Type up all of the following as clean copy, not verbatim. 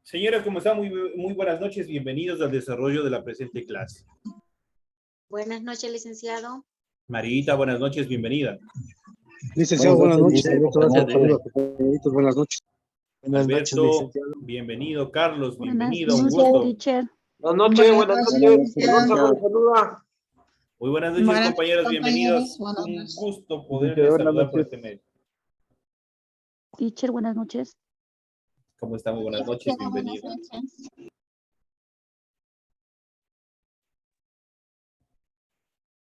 Señora, ¿cómo está? Muy buenas noches. Bienvenidos al desarrollo de la presente clase. Buenas noches, licenciado. Marita, buenas noches. Bienvenida. Licenciado, buenas noches. Buenas noches. Alberto, bienvenido. Carlos, bienvenido. Un Buenas gusto. noches, teacher. Buenas noches. Saluda. Muy buenas noches, compañeros. Bienvenidos. Un gusto poderles saludar por este medio. Teacher, buenas noches. ¿Cómo están? Muy buenas noches. Bienvenido.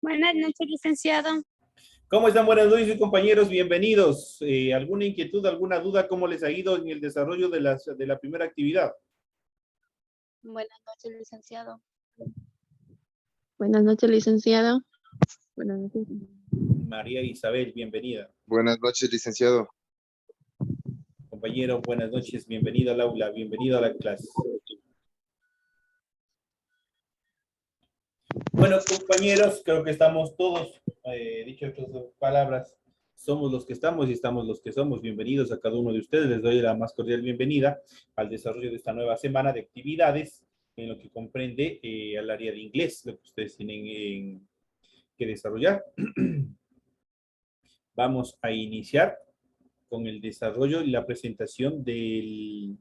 Buenas noches, licenciado. ¿Cómo están? Buenas noches, compañeros. Bienvenidos. ¿Alguna inquietud, alguna duda? ¿Cómo les ha ido en el desarrollo de la primera actividad? Buenas noches, licenciado. Buenas noches, licenciado. Buenas noches. María Isabel, bienvenida. Buenas noches, licenciado. Compañero, buenas noches. Bienvenido al aula. Bienvenido a la clase. Bueno, compañeros, creo que estamos todos, dicho estas palabras, somos los que estamos y estamos los que somos. Bienvenidos a cada uno de ustedes. Les doy la más cordial bienvenida al desarrollo de esta nueva semana de actividades en lo que comprende al área de inglés, lo que ustedes tienen que desarrollar. Vamos a iniciar con el desarrollo y la presentación del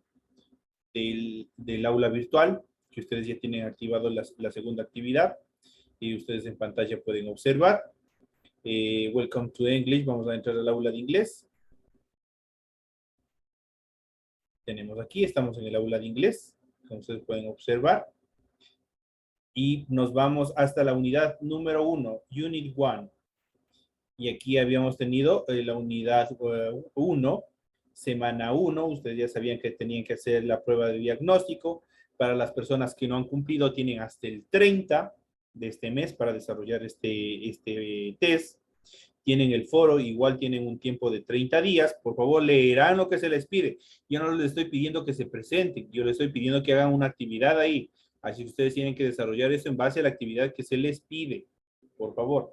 aula virtual, que ustedes ya tienen activado la segunda actividad y ustedes en pantalla pueden observar. Welcome to English. Vamos a entrar al aula de inglés. Tenemos aquí, estamos en el aula de inglés, como ustedes pueden observar. Y nos vamos hasta la unidad número 1, Unit 1. Y aquí habíamos tenido la unidad 1, semana 1. Ustedes ya sabían que tenían que hacer la prueba de diagnóstico. Para las personas que no han cumplido, tienen hasta el 30 de este mes para desarrollar este test. Tienen el foro, igual tienen un tiempo de 30 días. Por favor, leerán lo que se les pide. Yo no les estoy pidiendo que se presenten, yo les estoy pidiendo que hagan una actividad ahí. Así que ustedes tienen que desarrollar eso en base a la actividad que se les pide. Por favor.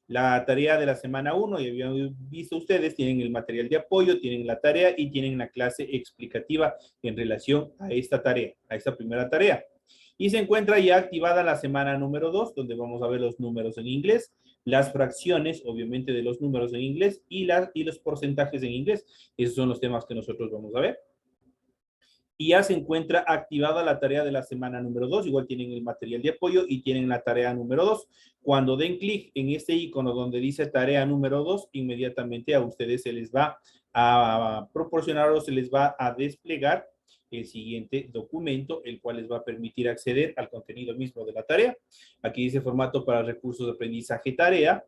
La tarea de la semana 1, ya habían visto ustedes, tienen el material de apoyo, tienen la tarea y tienen la clase explicativa en relación a esta tarea, a esta primera tarea. Y se encuentra ya activada la semana número 2, donde vamos a ver los números en inglés, las fracciones, obviamente, de los números en inglés y los porcentajes en inglés. Esos son los temas que nosotros vamos a ver. Y ya se encuentra activada la tarea de la semana número 2. Igual tienen el material de apoyo y tienen la tarea número 2. Cuando den clic en este icono donde dice tarea número 2, inmediatamente a ustedes se les va a proporcionar o se les va a desplegar el siguiente documento, el cual les va a permitir acceder al contenido mismo de la tarea. Aquí dice formato para recursos de aprendizaje tarea.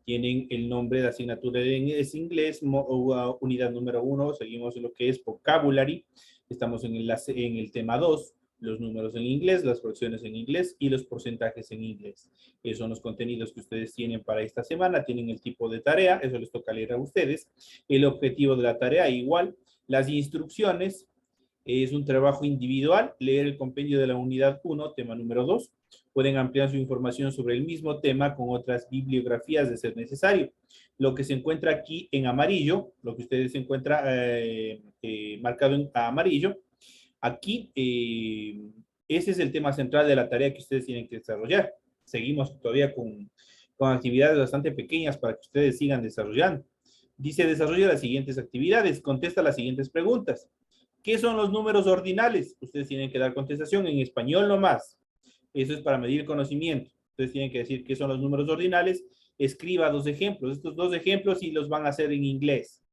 Tienen el nombre de asignatura en inglés, unidad número 1, seguimos lo que es vocabulary. Estamos en el tema 2, los números en inglés, las fracciones en inglés y los porcentajes en inglés. Esos son los contenidos que ustedes tienen para esta semana. Tienen el tipo de tarea, eso les toca leer a ustedes. El objetivo de la tarea igual. Las instrucciones es un trabajo individual. Leer el compendio de la unidad 1, tema número 2. Pueden ampliar su información sobre el mismo tema con otras bibliografías de ser necesario. Lo que se encuentra aquí en amarillo, lo que ustedes encuentran marcado en amarillo, aquí ese es el tema central de la tarea que ustedes tienen que desarrollar. Seguimos todavía con actividades bastante pequeñas para que ustedes sigan desarrollando. Dice, desarrolla las siguientes actividades, contesta las siguientes preguntas. ¿Qué son los números ordinales? Ustedes tienen que dar contestación en español nomás. Eso es para medir conocimiento. Ustedes tienen que decir qué son los números ordinales. Escriba 2 ejemplos. Estos 2 ejemplos y los van a hacer en inglés.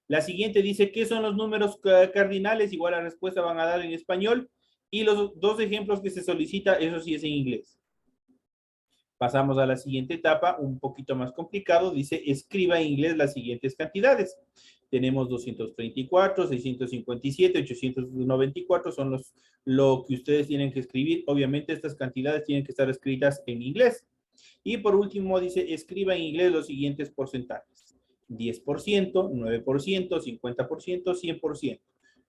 La siguiente dice, ¿qué son los números cardinales? Igual la respuesta van a dar en español. Y los 2 ejemplos que se solicita, eso sí es en inglés. Pasamos a la siguiente etapa, un poquito más complicado. Dice, escriba en inglés las siguientes cantidades. Tenemos 234, 657, 894, son lo que ustedes tienen que escribir. Obviamente estas cantidades tienen que estar escritas en inglés. Y por último dice, escriba en inglés los siguientes porcentajes. 10%, 9%, 50%, 100%.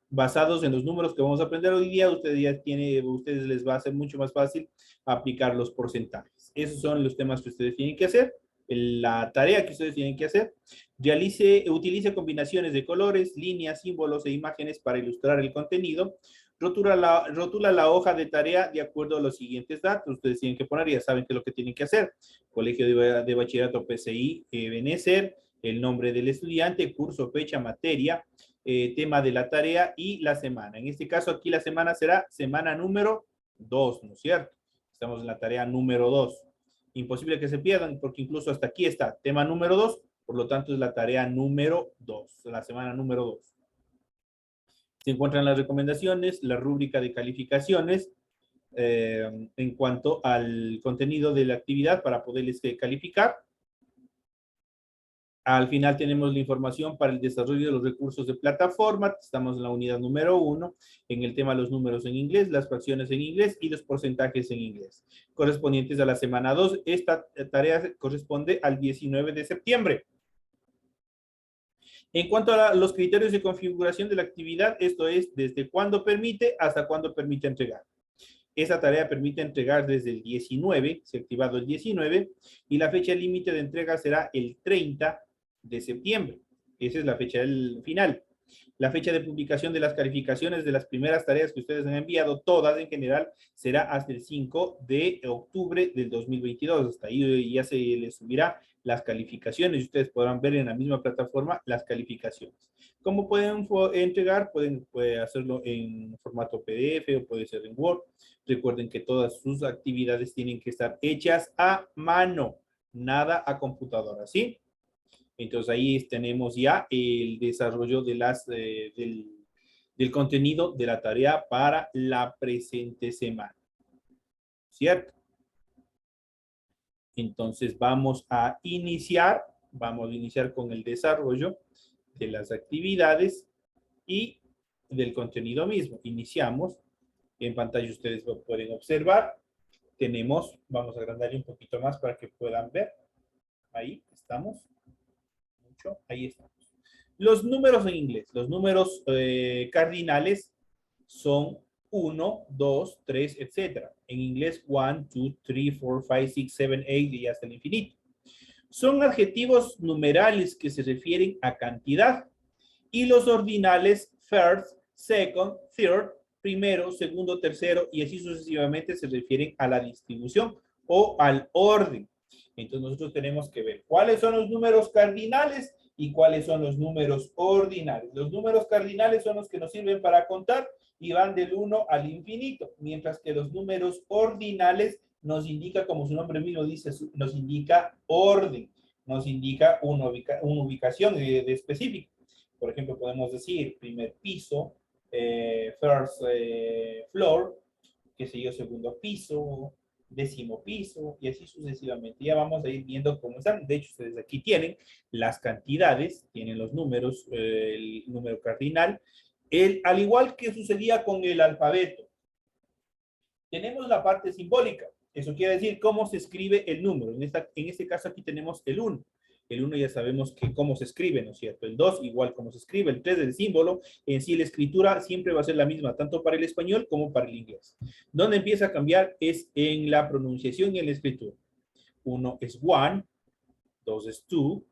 Basados en los números que vamos a aprender hoy día, ustedes les va a ser mucho más fácil aplicar los porcentajes. Esos son los temas que ustedes tienen que hacer. La tarea que ustedes tienen que hacer. Utilice combinaciones de colores, líneas, símbolos e imágenes para ilustrar el contenido. Rotula la hoja de tarea de acuerdo a los siguientes datos. Ustedes tienen que poner, ya saben qué es lo que tienen que hacer. Colegio de Bachillerato PCI, Benecer, el nombre del estudiante, curso, fecha, materia, tema de la tarea y la semana. En este caso aquí la semana será semana número 2, ¿no es cierto? Estamos en la tarea número 2. Imposible que se pierdan porque incluso hasta aquí está tema número 2, por lo tanto es la tarea número 2, la semana número 2. Se encuentran las recomendaciones, la rúbrica de calificaciones en cuanto al contenido de la actividad para poderles calificar. Al final tenemos la información para el desarrollo de los recursos de plataforma. Estamos en la unidad número 1, en el tema los números en inglés, las fracciones en inglés y los porcentajes en inglés, correspondientes a la semana 2. Esta tarea corresponde al 19 de septiembre. En cuanto a los criterios de configuración de la actividad, esto es desde cuándo permite hasta cuándo permite entregar. Esa tarea permite entregar desde el 19, se ha activado el 19, y la fecha límite de entrega será el 30 de septiembre. Esa es la fecha del final. La fecha de publicación de las calificaciones de las primeras tareas que ustedes han enviado, todas en general, será hasta el 5 de octubre del 2022. Hasta ahí ya se les subirá las calificaciones y ustedes podrán ver en la misma plataforma las calificaciones. ¿Cómo pueden entregar? Pueden hacerlo en formato PDF o puede ser en Word. Recuerden que todas sus actividades tienen que estar hechas a mano, nada a computadora, ¿sí? Entonces ahí tenemos ya el desarrollo de del contenido de la tarea para la presente semana. ¿Cierto? Entonces vamos a iniciar con el desarrollo de las actividades y del contenido mismo. Iniciamos. En pantalla ustedes lo pueden observar. Tenemos, vamos a agrandarle un poquito más para que puedan ver. Ahí estamos. Ahí estamos. Los números en inglés, los números cardinales son 1, 2, 3, etc. En inglés, 1, 2, 3, 4, 5, 6, 7, 8 y hasta el infinito. Son adjetivos numerales que se refieren a cantidad. Y los ordinales, first, second, third, primero, segundo, tercero, y así sucesivamente se refieren a la distribución o al orden. Entonces nosotros tenemos que ver cuáles son los números cardinales y cuáles son los números ordinales. Los números cardinales son los que nos sirven para contar y van del 1 al infinito, mientras que los números ordinales nos indica, como su nombre mismo dice, nos indica orden, nos indica una ubicación de específica. Por ejemplo, podemos decir primer piso, first floor, qué sé yo, segundo piso, décimo piso, y así sucesivamente. Ya vamos a ir viendo cómo están. De hecho, ustedes aquí tienen las cantidades, tienen los números, el número cardinal. Al igual que sucedía con el alfabeto, tenemos la parte simbólica. Eso quiere decir cómo se escribe el número. En este caso aquí tenemos el 1. El 1 ya sabemos que cómo se escribe, ¿no es cierto? El 2 igual cómo se escribe. El 3 el símbolo. En sí la escritura siempre va a ser la misma, tanto para el español como para el inglés. Donde empieza a cambiar es en la pronunciación y en la escritura. 1 es 1, 2 es 2,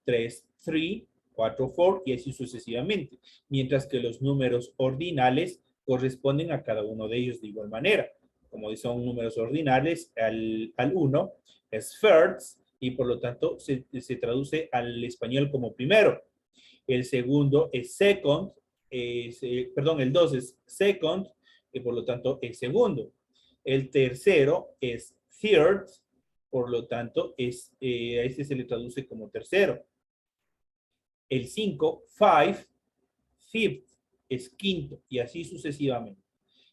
3, 3, 4, 4 y así sucesivamente. Mientras que los números ordinales corresponden a cada uno de ellos de igual manera. Como son números ordinales, al 1 es first, y por lo tanto se traduce al español como primero. El segundo es second, el 2 es second, y por lo tanto es segundo. El tercero es third, por lo tanto a este se le traduce como tercero. El 5, fifth, es quinto, y así sucesivamente.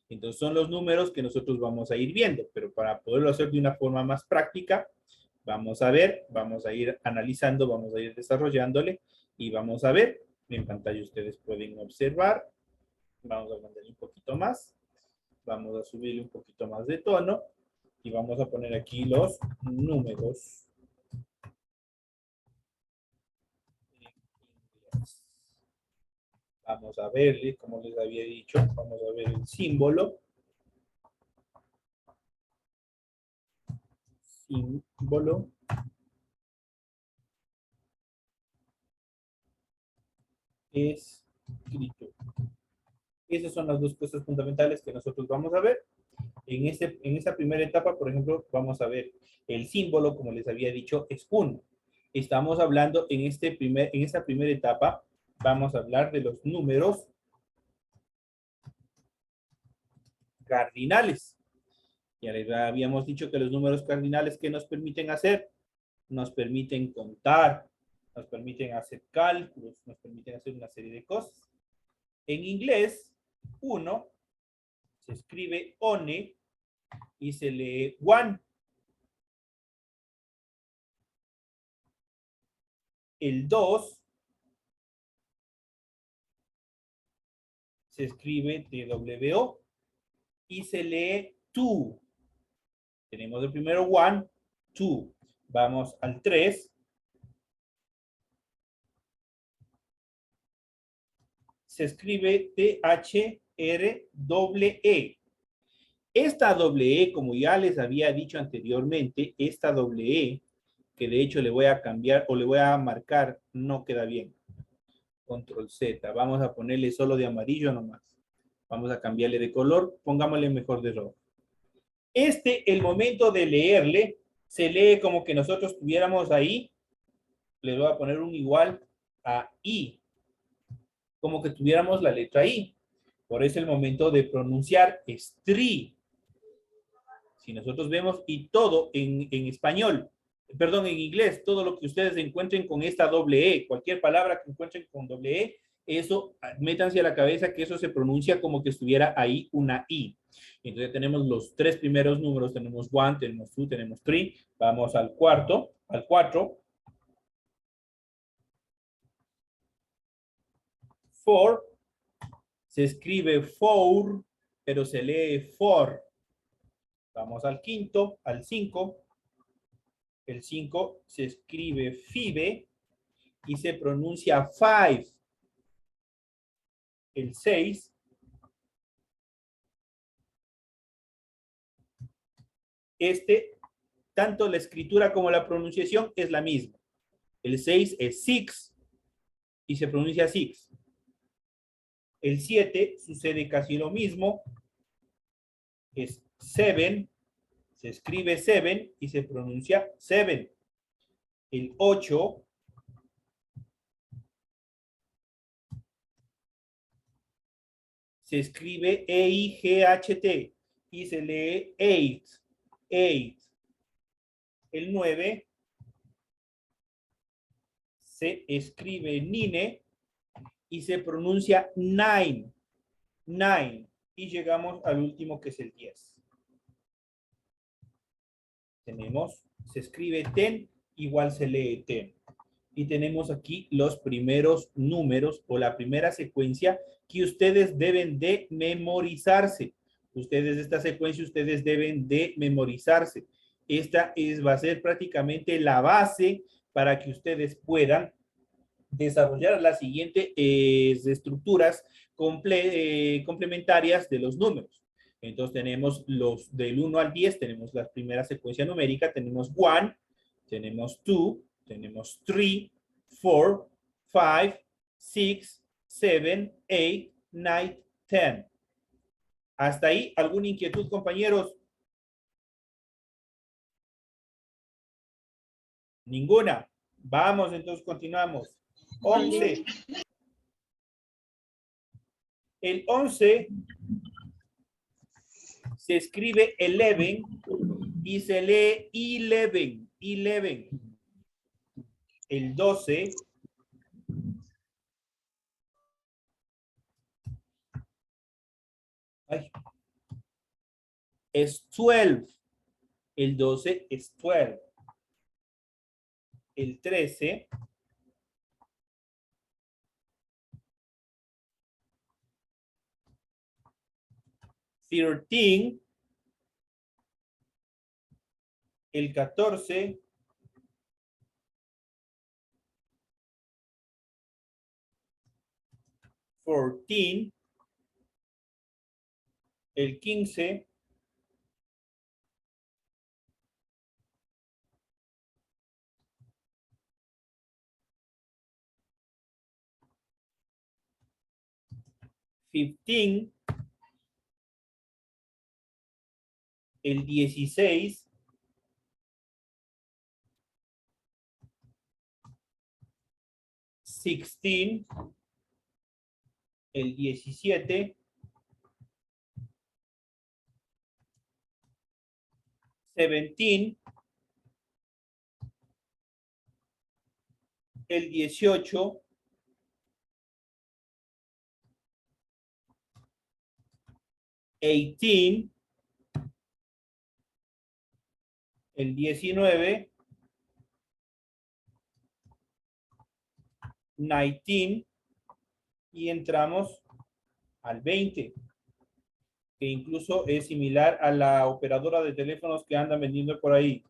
Entonces son los números que nosotros vamos a ir viendo, pero para poderlo hacer de una forma más práctica, vamos a ver, vamos a ir analizando, vamos a ir desarrollándole y vamos a ver. En pantalla ustedes pueden observar. Vamos a ponerle un poquito más. Vamos a subirle un poquito más de tono y vamos a poner aquí los números. Vamos a verle, como les había dicho, vamos a ver el símbolo. Símbolo. Escrito. Esas son las dos cosas fundamentales que nosotros vamos a ver. En esta primera etapa, por ejemplo, vamos a ver el símbolo, como les había dicho, es 1. Estamos hablando en esta primera etapa, vamos a hablar de los números cardinales. Ya les habíamos dicho que los números cardinales, ¿qué nos permiten hacer? Nos permiten contar, nos permiten hacer cálculos, nos permiten hacer una serie de cosas. En inglés, 1 se escribe one y se lee one. El 2 se escribe TWO y se lee two. Tenemos el primero one, two. Vamos al 3. Se escribe THREE. Esta doble E, como ya les había dicho anteriormente, esta doble E, que de hecho le voy a cambiar o le voy a marcar, no queda bien. Control Z. Vamos a ponerle solo de amarillo nomás. Vamos a cambiarle de color. Pongámosle mejor de rojo. El momento de leerle, se lee como que nosotros tuviéramos ahí. Le voy a poner un igual a I. Como que tuviéramos la letra I. Por eso el momento de pronunciar es tri. Si nosotros vemos y todo en español, perdón, en inglés, todo lo que ustedes encuentren con esta doble E, cualquier palabra que encuentren con doble E, eso, métanse a la cabeza que eso se pronuncia como que estuviera ahí una I. Entonces tenemos los 3 primeros números, tenemos 1, tenemos 2, tenemos 3, vamos al 4, al 4. 4, se escribe four, pero se lee for. Vamos al quinto, al 5. El 5 se escribe five y se pronuncia five. El 6 tanto la escritura como la pronunciación es la misma. El 6 es six y se pronuncia six. El 7 sucede casi lo mismo. Es seven, se escribe seven y se pronuncia seven. El 8 se escribe E-I-G-H-T y se lee eight. Eight. El 9 se escribe nine y se pronuncia nine. Nine. Y llegamos al último que es el 10. Tenemos, se escribe ten, igual se lee ten. Y tenemos aquí los primeros números o la primera secuencia que ustedes deben de memorizarse. Esta secuencia ustedes deben de memorizarse. Esta va a ser prácticamente la base para que ustedes puedan desarrollar las siguientes estructuras complementarias de los números. Entonces tenemos los del 1 al 10, tenemos la primera secuencia numérica, tenemos 1, tenemos 2, tenemos 3, 4, 5, 6, 7, 8, 9, 10. Hasta ahí, ¿alguna inquietud, compañeros? Ninguna. Vamos, entonces continuamos. 11. El 11 se escribe 11 y se lee 11. 11. El 12 es 12. El 12 es 12. El 13 13. El 14 14. El 15 15. 15, el 16, el 17, 17, el 18, el 19, 19 y entramos al 20, que incluso es similar a la operadora de teléfonos que andan vendiendo por ahí.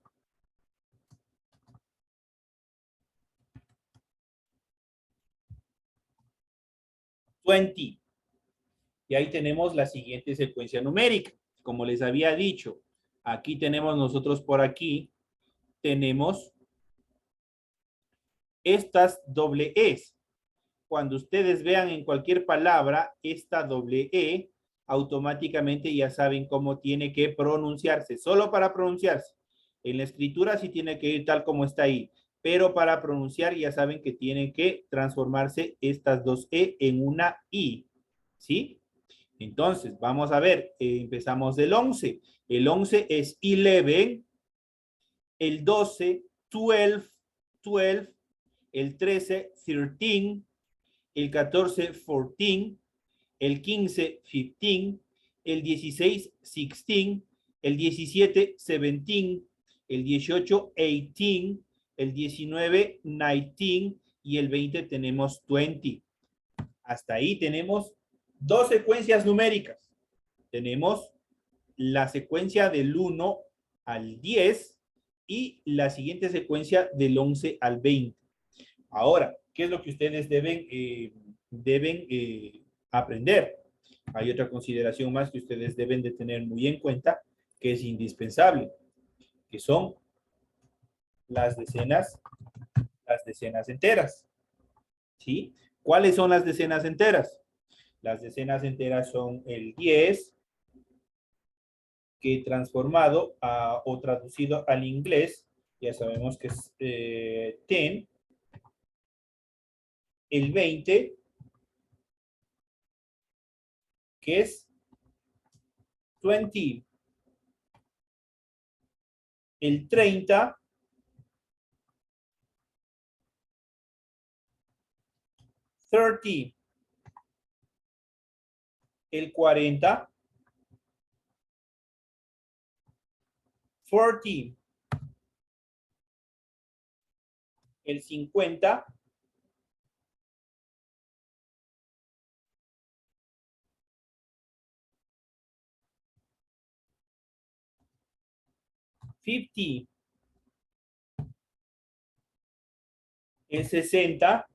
Y ahí tenemos la siguiente secuencia numérica. Como les había dicho, aquí tenemos nosotros por aquí, tenemos estas doble E's. Cuando ustedes vean en cualquier palabra esta doble E, automáticamente ya saben cómo tiene que pronunciarse. Solo para pronunciarse. En la escritura sí tiene que ir tal como está ahí. Pero para pronunciar ya saben que tienen que transformarse estas dos E en una I. ¿Sí? Entonces, vamos a ver. Empezamos del 11. El 11 es 11. El 12, 12. 12. El 13, 13. El 14, 14, el 15, 15, el 16, 16, el 17, 17, el 18, 18, el 19, 19 y el 20 tenemos 20. Hasta ahí tenemos dos secuencias numéricas. Tenemos la secuencia del 1 al 10 y la siguiente secuencia del 11 al 20. Ahora, ¿qué es lo que ustedes deben aprender? Hay otra consideración más que ustedes deben de tener muy en cuenta, que es indispensable, que son las decenas enteras. ¿Sí? ¿Cuáles son las decenas enteras? Las decenas enteras son el 10, que transformado o traducido al inglés, ya sabemos que es 10, el 20, que es 20, el 30, el 40, 40, el 50, el 60,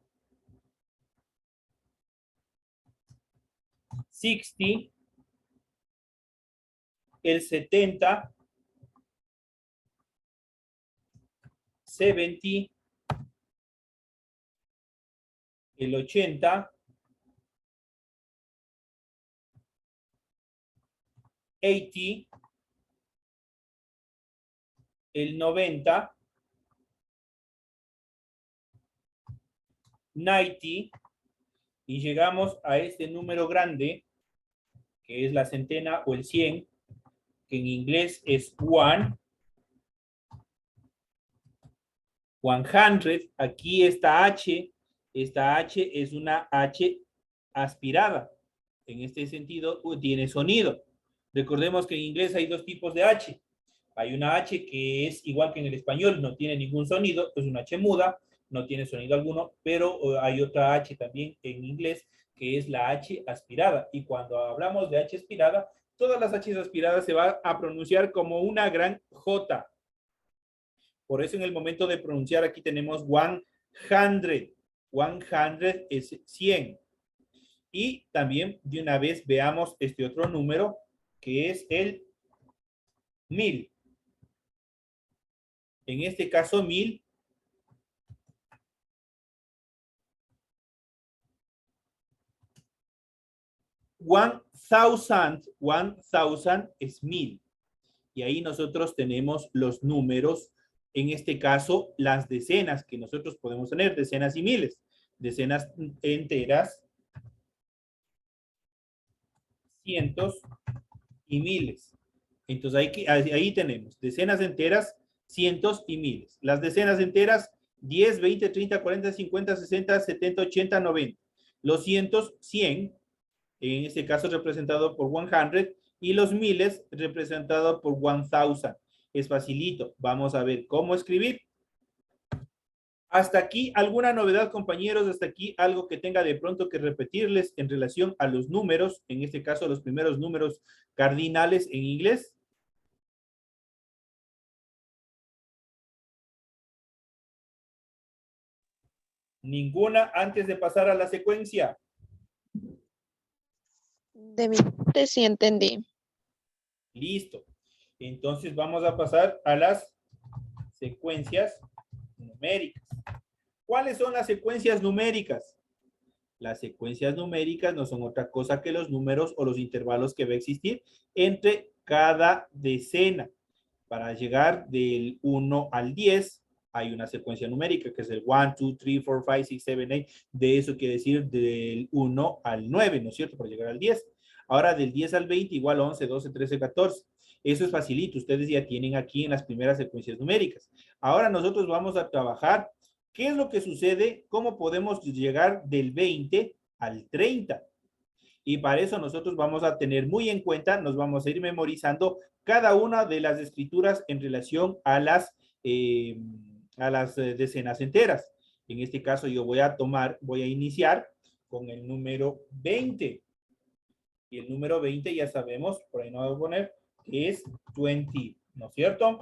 60, el 70, 70, el 80, 80, el 90, 90, y llegamos a este número grande, que es la centena o el 100, que en inglés es 100. Aquí esta H es una H aspirada. En este sentido, tiene sonido. Recordemos que en inglés hay dos tipos de H. Hay una H que es igual que en el español, no tiene ningún sonido, es una H muda, no tiene sonido alguno, pero hay otra H también en inglés que es la H aspirada. Y cuando hablamos de H aspirada, todas las H aspiradas se van a pronunciar como una gran J. Por eso en el momento de pronunciar aquí tenemos 100. 100 es 100. Y también de una vez veamos este otro número que es el 1000. En este caso 1000 1000 es 1000. Y ahí nosotros tenemos los números, en este caso, las decenas que nosotros podemos tener, decenas y miles. Decenas enteras, cientos y miles. Entonces ahí tenemos decenas enteras, cientos y miles. Las decenas enteras, 10, 20, 30, 40, 50, 60, 70, 80, 90. Los cientos, 100, en este caso representado por 100, y los miles representado por 1000. Es facilito. Vamos a ver cómo escribir. Hasta aquí, ¿alguna novedad, compañeros? Hasta aquí, algo que tenga de pronto que repetirles en relación a los números, en este caso, los primeros números cardinales en inglés. Ninguna antes de pasar a la secuencia. De mi parte sí entendí. Listo. Entonces vamos a pasar a las secuencias numéricas. ¿Cuáles son las secuencias numéricas? Las secuencias numéricas no son otra cosa que los números o los intervalos que va a existir entre cada decena. Para llegar del 1 al 10, hay una secuencia numérica que es el 1, 2, 3, 4, 5, 6, 7, 8. De eso quiere decir del 1 al 9, ¿no es cierto? Para llegar al 10. Ahora del 10 al 20 igual 11, 12, 13, 14. Eso es facilito. Ustedes ya tienen aquí en las primeras secuencias numéricas. Ahora nosotros vamos a trabajar qué es lo que sucede, cómo podemos llegar del 20 al 30. Y para eso nosotros vamos a tener muy en cuenta, nos vamos a ir memorizando cada una de las escrituras en relación a las decenas enteras. En este caso yo voy a iniciar con el número 20. Y el número 20 ya sabemos, por ahí no voy a poner, que es 20, ¿no es cierto?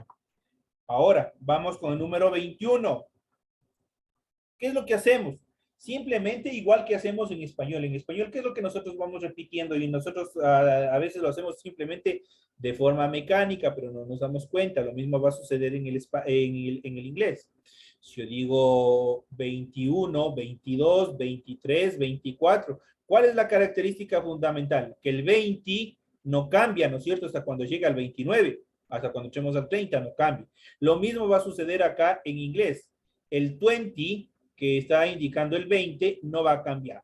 Ahora, vamos con el número 21. ¿Qué es lo que hacemos? Simplemente igual que hacemos en español. En español, ¿qué es lo que nosotros vamos repitiendo? Y nosotros a veces lo hacemos simplemente de forma mecánica, pero no nos damos cuenta. Lo mismo va a suceder en el inglés. Si yo digo 21, 22, 23, 24, ¿cuál es la característica fundamental? Que el 20 no cambia, ¿no es cierto? Hasta cuando llega al 29, hasta cuando echemos al 30 no cambia. Lo mismo va a suceder acá en inglés. El 20 que está indicando el 20 no va a cambiar.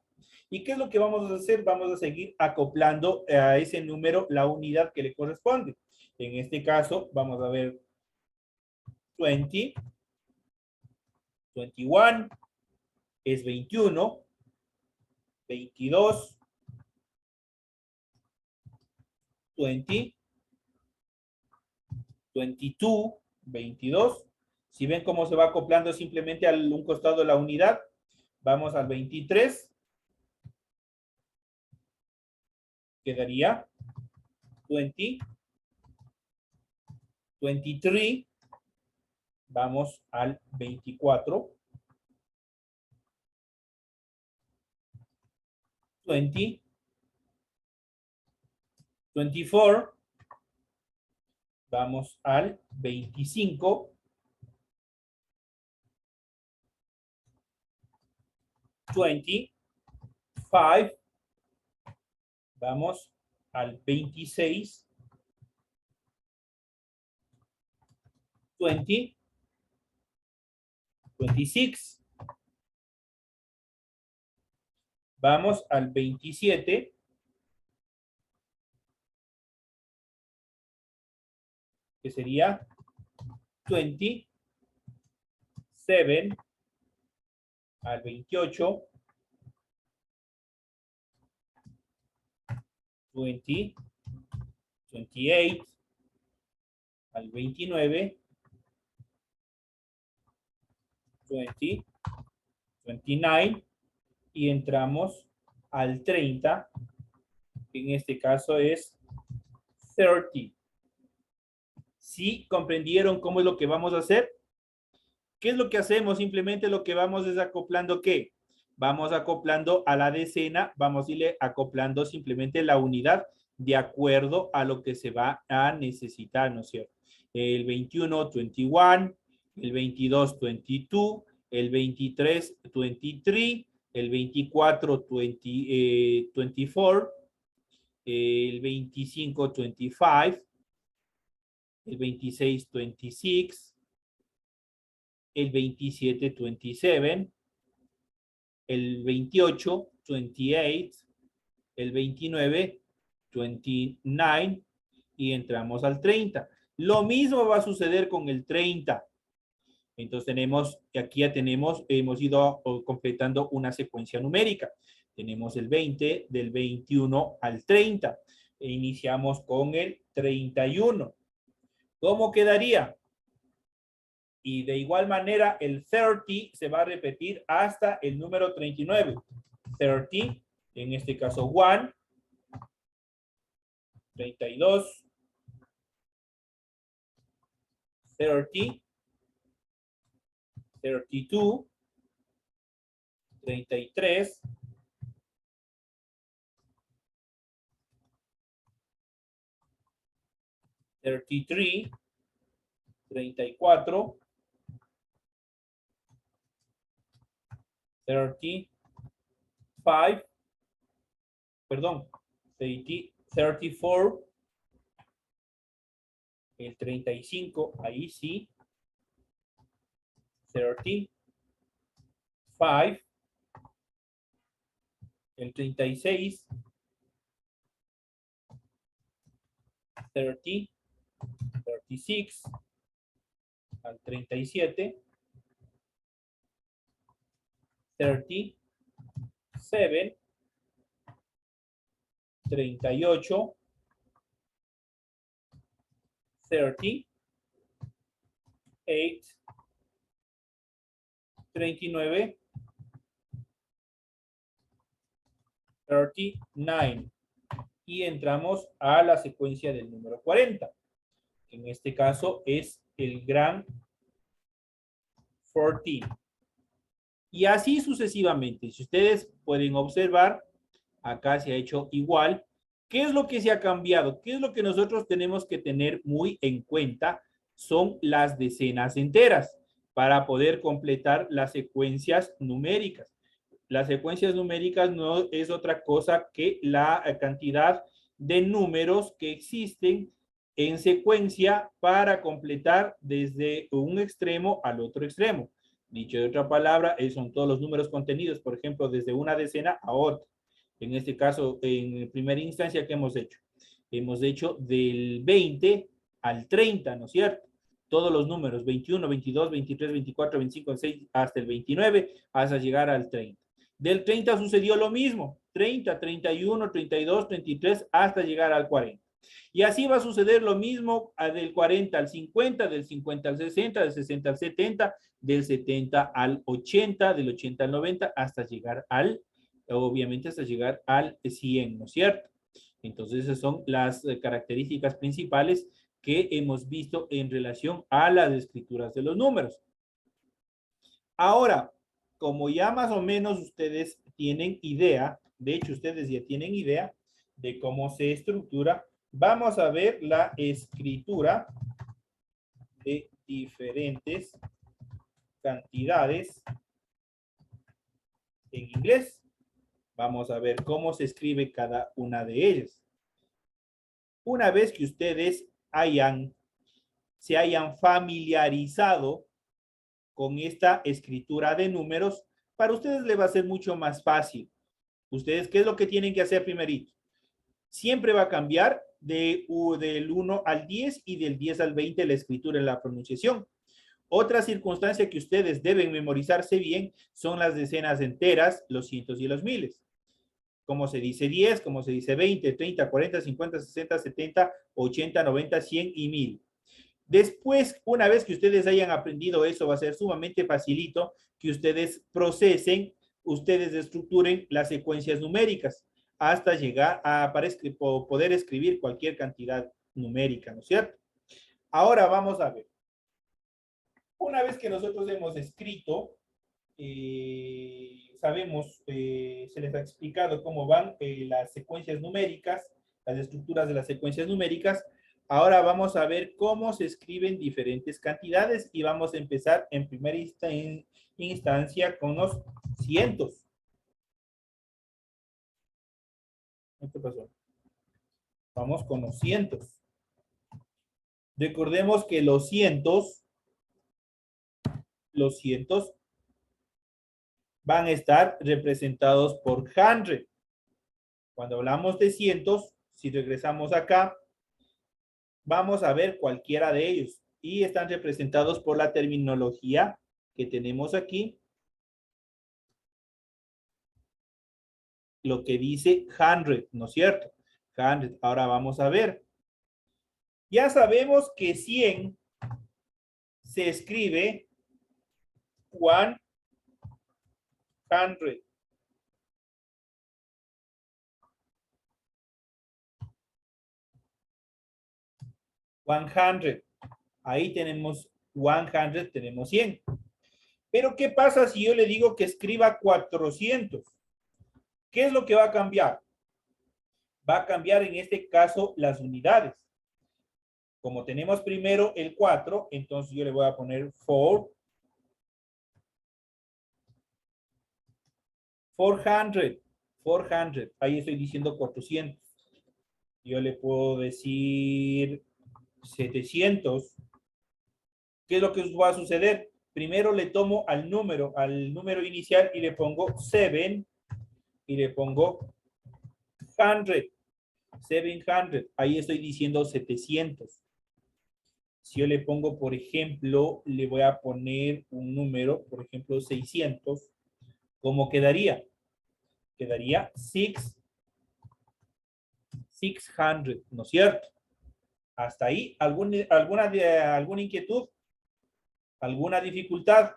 ¿Y qué es lo que vamos a hacer? Vamos a seguir acoplando a ese número la unidad que le corresponde. En este caso, vamos a ver 20, 21 es 21, 22, 20, 22, 22. Si ven cómo se va acoplando simplemente a un costado de la unidad, vamos al 23. Quedaría 20, 23. Vamos al 24. 20, 24. Vamos al 25. 25. Vamos al 26. 20. 26. Vamos al 27. Que sería 27. Al 28. 20. 28. Al 29. 20. 29. Y entramos al 30. Que en este caso es 30. ¿Sí comprendieron cómo es lo que vamos a hacer? ¿Qué es lo que hacemos? Simplemente lo que vamos es acoplando, ¿qué? Vamos acoplando a la decena, vamos a irle acoplando simplemente la unidad de acuerdo a lo que se va a necesitar, ¿no es cierto? El 21, 21, el 22, 22, el 23, 23, el 24, 24, el 25, 25, el 26, 26, el 27, 27, el 28, 28, el 29, 29 y entramos al 30. Lo mismo va a suceder con el 30. Entonces tenemos, aquí ya tenemos, hemos ido completando una secuencia numérica. Tenemos el 20, del 21 al 30. E iniciamos con el 31. ¿Cómo quedaría? Y de igual manera el 30 se va a repetir hasta el número 39. 30, en este caso 1, 32, 30, 32, 33, 33, 34, 35, perdón, 34, el 35, ahí sí, 35, el 36, 30, 36, al 37, 37, 38, 38, 39, 39. Y entramos a la secuencia del número 40. Que en este caso es el gran 40. Y así sucesivamente. Si ustedes pueden observar, acá se ha hecho igual. ¿Qué es lo que se ha cambiado? ¿Qué es lo que nosotros tenemos que tener muy en cuenta? Son las decenas enteras para poder completar las secuencias numéricas. Las secuencias numéricas no es otra cosa que la cantidad de números que existen en secuencia para completar desde un extremo al otro extremo. Dicho de otra palabra, son todos los números contenidos, por ejemplo, desde una decena a otra. En este caso, en primera instancia, ¿qué hemos hecho? Hemos hecho del 20 al 30, ¿no es cierto? Todos los números, 21, 22, 23, 24, 25, 26, hasta el 29, hasta llegar al 30. Del 30 sucedió lo mismo, 30, 31, 32, 33, hasta llegar al 40. Y así va a suceder lo mismo del 40 al 50, del 50 al 60, del 60 al 70, del 70 al 80, del 80 al 90, hasta llegar al, obviamente hasta llegar al 100, ¿no es cierto? Entonces esas son las características principales que hemos visto en relación a las escrituras de los números. Ahora, como ya más o menos ustedes tienen idea, de hecho ustedes ya tienen idea de cómo se estructura, vamos a ver la escritura de diferentes cantidades en inglés. Vamos a ver cómo se escribe cada una de ellas. Una vez que ustedes se hayan familiarizado con esta escritura de números, para ustedes les va a ser mucho más fácil. Ustedes, ¿qué es lo que tienen que hacer primerito? Siempre va a cambiar del 1 al 10 y del 10 al 20 la escritura en la pronunciación. Otra circunstancia que ustedes deben memorizarse bien son las decenas enteras, los cientos y los miles. Como se dice 10, como se dice 20, 30, 40, 50, 60, 70, 80, 90, 100 y 1000. Después, una vez que ustedes hayan aprendido eso, va a ser sumamente facilito que ustedes procesen, ustedes estructuren las secuencias numéricas hasta llegar a poder escribir cualquier cantidad numérica, ¿no es cierto? Ahora vamos a ver. Una vez que nosotros hemos escrito, sabemos, se les ha explicado cómo van las secuencias numéricas, las estructuras de las secuencias numéricas. Ahora vamos a ver cómo se escriben diferentes cantidades y vamos a empezar en primera instancia con los cientos. ¿Qué pasó? Vamos con los cientos. Recordemos que los cientos van a estar representados por 100. Cuando hablamos de cientos, si regresamos acá, vamos a ver cualquiera de ellos y están representados por la terminología que tenemos aquí. Lo que dice 100, ¿no es cierto? 100. Ahora vamos a ver. Ya sabemos que 100 se escribe 100. 100. Ahí tenemos 100, tenemos 100. Pero ¿qué pasa si yo le digo que escriba 400? ¿Qué es lo que va a cambiar? Va a cambiar en este caso las unidades. Como tenemos primero el 4, entonces yo le voy a poner 400. Ahí estoy diciendo 400. Yo le puedo decir 700. ¿Qué es lo que va a suceder? Primero le tomo al número inicial y le pongo 7 y le pongo 100. 700. Ahí estoy diciendo 700. Si yo le pongo, por ejemplo, le voy a poner un número, por ejemplo, 600. ¿Cómo quedaría? Quedaría 600, ¿no es cierto? Hasta ahí, ¿alguna inquietud? ¿Alguna dificultad?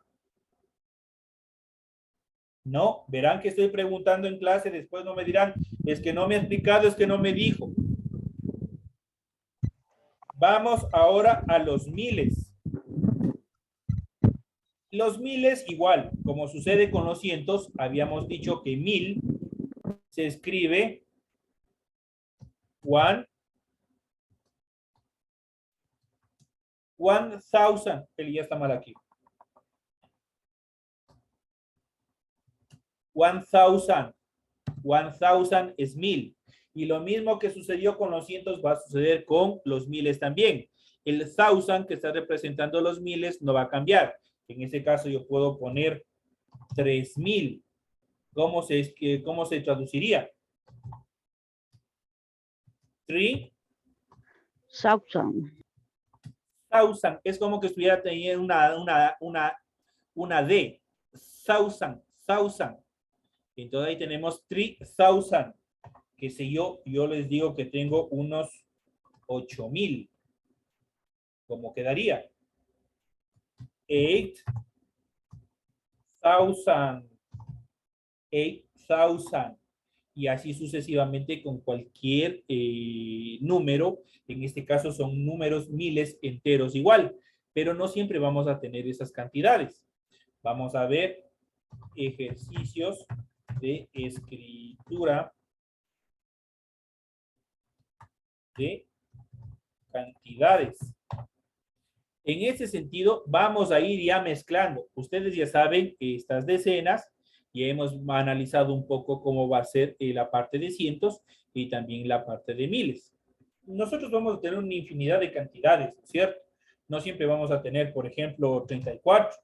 No, verán que estoy preguntando en clase, después no me dirán, es que no me ha explicado, es que no me dijo. Vamos ahora a los miles. Los miles igual, como sucede con los cientos, habíamos dicho que 1000 se escribe 1000. Eli ya está mal aquí. 1000 es 1000. Y lo mismo que sucedió con los cientos va a suceder con los miles también. El 1000 que está representando los miles no va a cambiar. En este caso yo puedo poner 3000. ¿Cómo se traduciría? 3000. Es como que estuviera teniendo una D. 1000. Entonces ahí tenemos 3000. Que sé yo les digo que tengo unos 8000. ¿Cómo quedaría? 8000. 8000. Y así sucesivamente con cualquier número. En este caso son números miles enteros igual. Pero no siempre vamos a tener esas cantidades. Vamos a ver ejercicios de escritura de cantidades. En ese sentido, vamos a ir ya mezclando. Ustedes ya saben que estas decenas, ya hemos analizado un poco cómo va a ser la parte de cientos y también la parte de miles. Nosotros vamos a tener una infinidad de cantidades, ¿cierto? No siempre vamos a tener, por ejemplo, 34.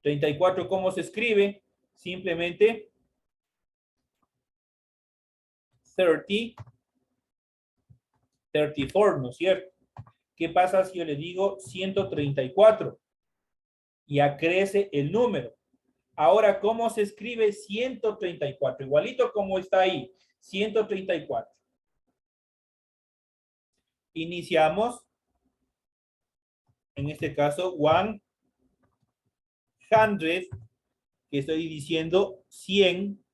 34, ¿cómo se escribe? Simplemente 34, ¿no es cierto? ¿Qué pasa si yo le digo 134? Ya crece el número. Ahora, ¿cómo se escribe 134? Igualito como está ahí, 134. Iniciamos, en este caso, 100, que estoy diciendo 100,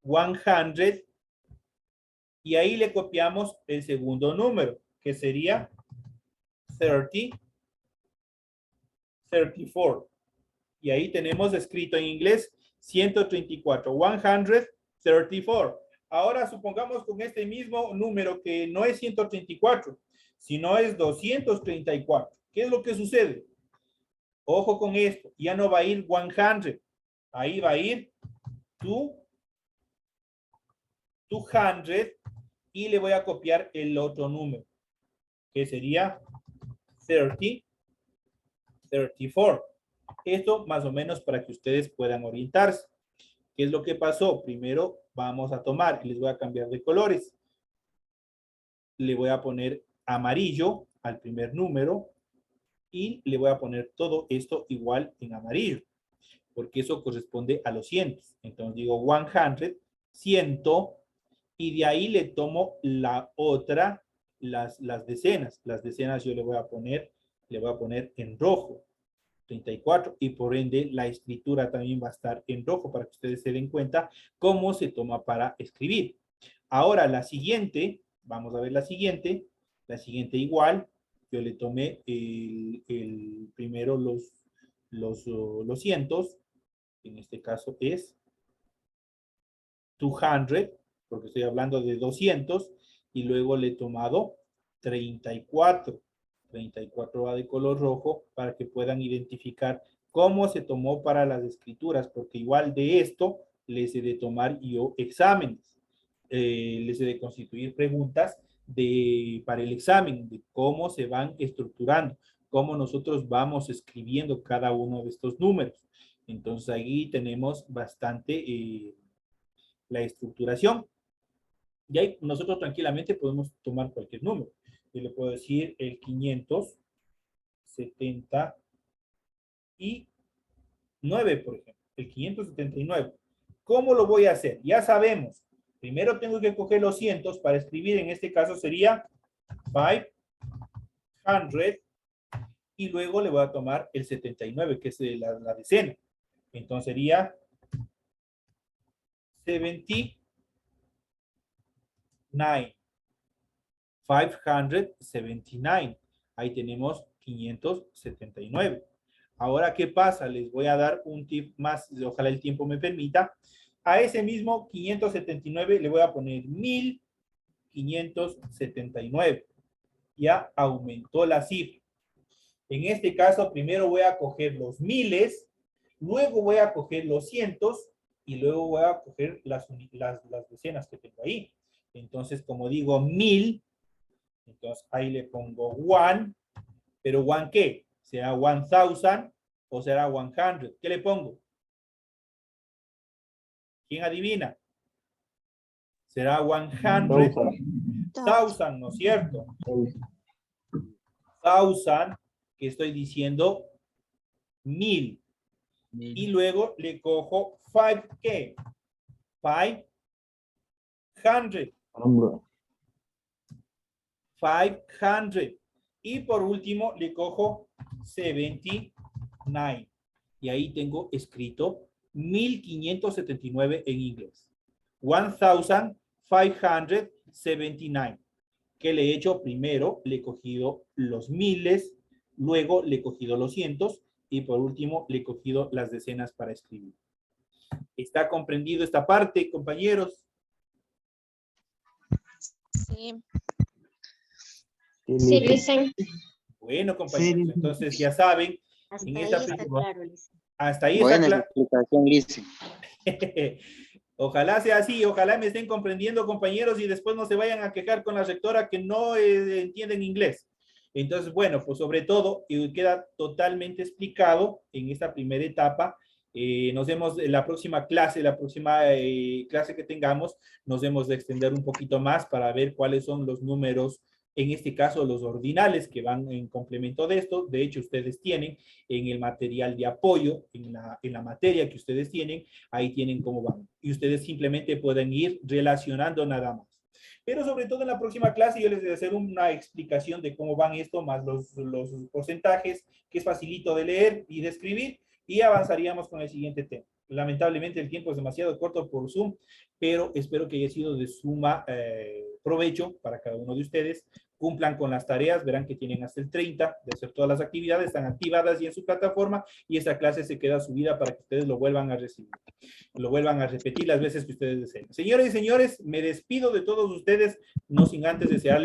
100, y ahí le copiamos el segundo número, que sería 34. Y ahí tenemos escrito en inglés 134, 134. Ahora supongamos con este mismo número que no es 134, sino es 234. ¿Qué es lo que sucede? Ojo con esto, ya no va a ir 100, ahí va a ir 200, y le voy a copiar el otro número, que sería 30, 34. Esto más o menos para que ustedes puedan orientarse. ¿Qué es lo que pasó? Primero vamos a tomar, y les voy a cambiar de colores. Le voy a poner amarillo al primer número y le voy a poner todo esto igual en amarillo, porque eso corresponde a los cientos. Entonces digo 100, 100, y de ahí le tomo la otra, las decenas. Las decenas yo le voy a poner en rojo, 34, y por ende la escritura también va a estar en rojo para que ustedes se den cuenta cómo se toma para escribir. Ahora la siguiente, vamos a ver la siguiente igual, yo le tomé primero los cientos, en este caso es 200, porque estoy hablando de 200, y luego le he tomado 34. 34 va de color rojo para que puedan identificar cómo se tomó para las escrituras, porque igual de esto les he de tomar yo exámenes, les he de constituir preguntas para el examen, de cómo se van estructurando, cómo nosotros vamos escribiendo cada uno de estos números. Entonces ahí tenemos bastante la estructuración. Y ahí nosotros tranquilamente podemos tomar cualquier número. Yo le puedo decir el 579, por ejemplo. El 579. ¿Cómo lo voy a hacer? Ya sabemos. Primero tengo que coger los cientos para escribir. En este caso sería 500. Y luego le voy a tomar el 79, que es la decena. Entonces sería 79. 579. Ahí tenemos 579. Ahora, ¿qué pasa? Les voy a dar un tip más, ojalá el tiempo me permita. A ese mismo 579 le voy a poner 1579. Ya aumentó la cifra. En este caso, primero voy a coger los miles, luego voy a coger los cientos y luego voy a coger las decenas que tengo ahí. Entonces, como digo 1000, entonces ahí le pongo 1, pero 1 ¿qué? ¿Será 1000 o será 100? ¿Qué le pongo? ¿Quién adivina? ¿Será 100? 1000, ¿no es cierto? 1000, que estoy diciendo 1000. Y luego le cojo 5 ¿qué? 500. 500. Y por último le cojo 79. Y ahí tengo escrito 1579 en inglés. 1579. ¿Qué le he hecho? Primero le he cogido los miles, luego le he cogido los cientos y por último le he cogido las decenas para escribir. ¿Está comprendido esta parte, compañeros? Sí. Sí, dicen. Bueno, compañeros, entonces ya saben. Hasta En ahí esta está claro, Lice. hasta ahí Buena está claro. explicación, Lice. Ojalá sea así, ojalá me estén comprendiendo, compañeros, y después no se vayan a quejar con la rectora que no entienden inglés. Entonces, bueno, pues sobre todo, queda totalmente explicado en esta primera etapa. Nos vemos en la próxima clase, clase que tengamos, nos vemos de extender un poquito más para ver cuáles son los números, en este caso los ordinales que van en complemento de esto. De hecho, ustedes tienen en el material de apoyo, en la materia que ustedes tienen, ahí tienen cómo van. Y ustedes simplemente pueden ir relacionando nada más. Pero sobre todo en la próxima clase yo les voy a hacer una explicación de cómo van esto, más los porcentajes, que es facilito de leer y de escribir, y avanzaríamos con el siguiente tema. Lamentablemente el tiempo es demasiado corto por Zoom, pero espero que haya sido de suma provecho para cada uno de ustedes. Cumplan con las tareas, verán que tienen hasta el 30 de hacer todas las actividades, están activadas y en su plataforma, y esta clase se queda subida para que ustedes lo vuelvan a recibir, lo vuelvan a repetir las veces que ustedes deseen. Señoras y señores, me despido de todos ustedes, no sin antes desearles